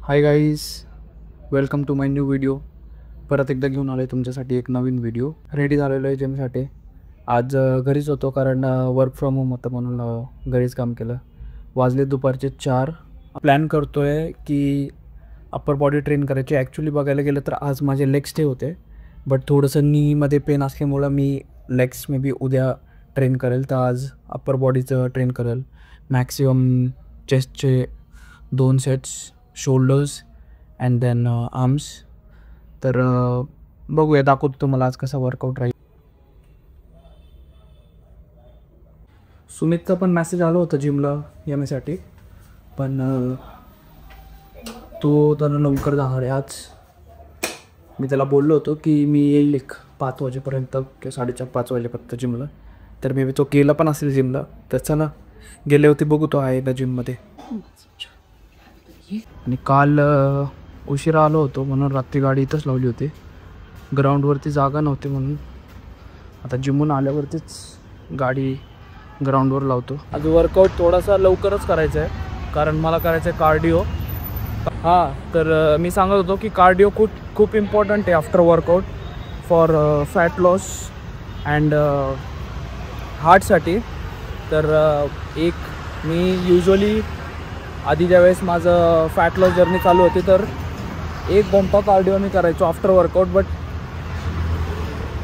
High guys, welcome to my new video. परत एकदा घेऊन आलो आहे तुमच्यासाठी एक नवीन व्हिडिओ. रेडी झालेलो आहे जिमसाठी. आज घरीच होतो कारण वर्क फ्रॉम होम होतं म्हणून घरीच काम केलं. वाजले दुपारचे 4. प्लॅन करतो आहे की अप्पर बॉडी ट्रेन करायची. ॲक्च्युली बघायला गेलं तर आज माझे लेग्स डे होते, बट थोडंसं नीमध्ये पेन असल्यामुळं मी लेग्स मे बी उद्या ट्रेन करेल. तर आज अप्पर बॉडीचं ट्रेन करेल. मॅक्सिमम चेस्टचे 2 sets, shoulders and then arms. तर बघूया, दाखवतो तुम्हाला आज कसा वर्कआउट राहील. सुमितचा पण मेसेज आला होता जिमला येण्यासाठी, पण तो त्याला लवकर जाणार आहे आज. मी त्याला बोललो होतो की मी येईल 5 वाजेपर्यंत किंवा 4:30-5 वाजेपर्यंत जिमला. तर मे बी तो गेला पण असेल जिमला. तर चला, गेले होते, बघू तो आहे ना जिममध्ये. आणि काल उशिरा आलो होतो म्हणून रात्री गाडी इथंच लावली होती. ग्राउंडवरती जागा नव्हती म्हणून आता जिमून आल्यावरतीच गाडी ग्राउंडवर लावतो. आज वर्कआउट थोडासा लवकरच करायचा आहे कारण मला करायचं आहे कार्डिओ. तर मी सांगत होतो की कार्डिओ खूप इम्पॉर्टंट आहे after workout for fat loss and हार्टसाठी. तर मी युजली आधी ज्यावेळेस माझं फॅट लॉस जर्नी चालू होती तर 1 घंटा कार्डिओ मी करायचो after workout. But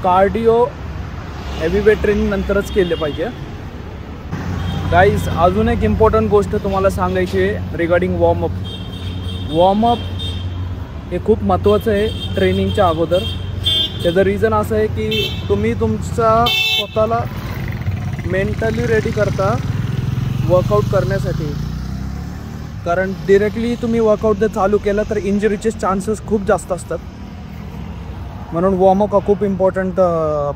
cardio heavy weight training नंतरच केले पाहिजे. गाईज, अजून एक इम्पॉर्टंट गोष्ट तुम्हाला सांगायची आहे रिगार्डिंग वॉर्मअप हे खूप महत्त्वाचं आहे ट्रेनिंगच्या अगोदर. त्याचं रिझन असं आहे की तुम्ही तुमचा स्वतःला मेंटली रेडी करता वर्कआउट करण्यासाठी. कारण डिरेक्टली तुम्ही वर्कआउट जर चालू केलं तर इंजरीचे चान्सेस खूप जास्त असतात. म्हणून वॉर्मअप हा खूप इम्पॉर्टंट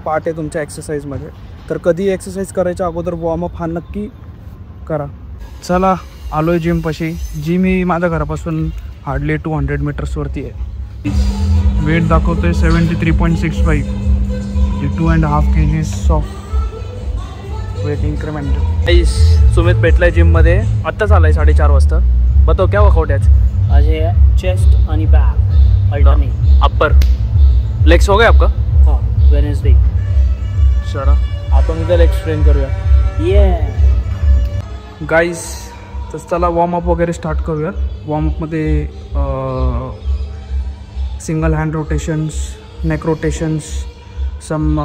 पार्ट आहे तुमच्या एक्सरसाइजमध्ये. तर कधी एक्सरसाइज करायच्या अगोदर वॉर्मअप हा नक्की करा. चला, आलो आहे जिमपाशी. जिम ही माझ्या घरापासून हार्डली 200 मीटर्सवरती आहे. वेट दाखवतो आहे 73.65. 2.5 kgs of weight increment. Sumit भेटला आहे जिममध्ये. आत्ताच आला आहे 4:30 वाजता. बताओ क्या वर्कआउट है आज है चेस्ट आणि बैक अल्टरनेट. अपर लेग्स हो गए आपका? हाँ, वेडनेसडे. चला, आपण उद्या लेग्स ट्रेन करूया. गाईज, तर चला वॉर्मअप वगैरे स्टार्ट करूया. वॉर्मअपमध्ये single hand rotations, neck rotations, some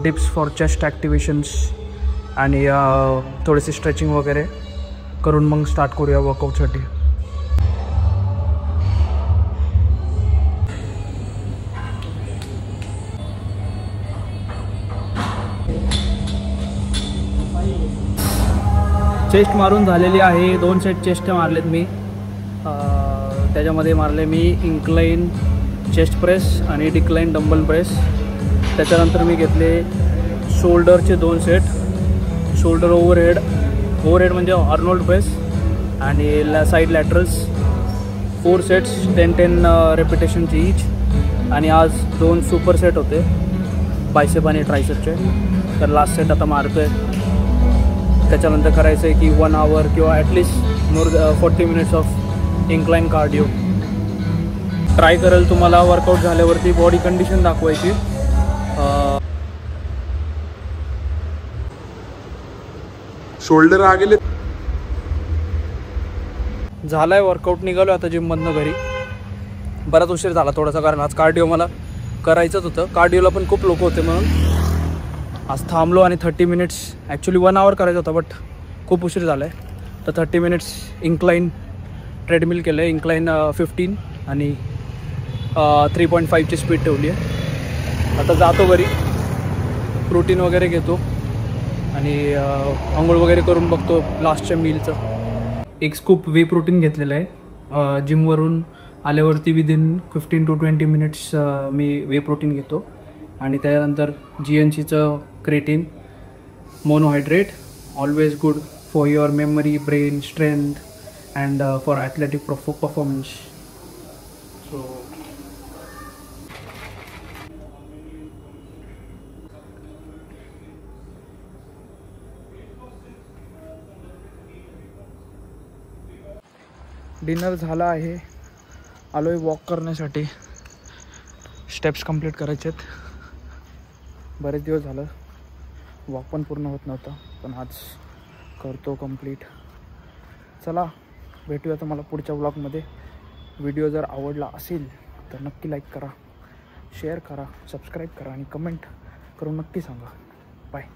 dips for chest activations आणि थोडेसे स्ट्रेचिंग वगैरे करून मग स्टार्ट करूया वर्कआउटसाठी. चेस्ट मारून झालेली आहे. 2 सेट चेस्ट मारलेत मी. त्याच्यामध्ये मारले मी इन्क्लाइन चेस्ट प्रेस आणि डिक्लाइन डंबल प्रेस. त्याच्यानंतर मी घेतले शोल्डरचे 2 सेट, शोल्डर ओव्हरहेड म्हणजे आर्नोल्ड प्रेस आणि साईड लॅटरल्स 4 सेट्स 10 रेपिटेशनची ईच. आणि आज 2 सुपर सेट होते बायसेप आणि ट्रायसेपचे. तर लास्ट सेट आता मारतो आहे. त्याच्यानंतर करायचं आहे की 1 आवर किंवा at least 40 minutes of incline cardio. Try करेल तुम्हाला वर्कआउट झाल्यावरती बॉडी कंडिशन दाखवायची. शोल्डर आ गेले. झाला आहे वर्कआउट. निघालो आता जिममधनं घरी. बराच उशीर झाला थोडासा कारण आज कार्डिओ मला करायचंच होतं. कार्डिओला पण खूप लोक होते म्हणून आज थांबलो आणि 30 मिनिट्स, ॲक्च्युली 1 आवर करायचा होता बट खूप उशीर झाला आहे. तर 30 मिनिट्स इन्क्लाइन ट्रेडमिल केलं आहे. इन्क्लाइन 15 आणि 3.5ची स्पीड ठेवली आहे. आता जातो घरी, प्रोटीन वगैरे घेतो आणि आंघोळ वगैरे करून बघतो लास्टच्या मीलचं. एक स्कूप वे प्रोटीन घेतलेलं आहे. जिमवरून आल्यावरती विदिन 15 to 20 मिनिट्स मी वे प्रोटीन घेतो. आणि त्यानंतर GNCचं creatine monohydrate, always good for your memory, brain strength and for athletic performance. So dinner झाला आहे. आलो आहे वॉक करण्यासाठी. स्टेप्स कंप्लीट करायचे आहेत. बरेच दिवस झालं वॉक पण पूर्ण होत नव्हता, पण आज करतो कंप्लीट. चला भेटूया तुम्हाला पुढच्या व्लॉगमध्ये. व्हिडिओ जर आवडला असेल तर नक्की लाईक करा, शेअर करा, सबस्क्राईब करा आणि कमेंट करून नक्की सांगा. बाय.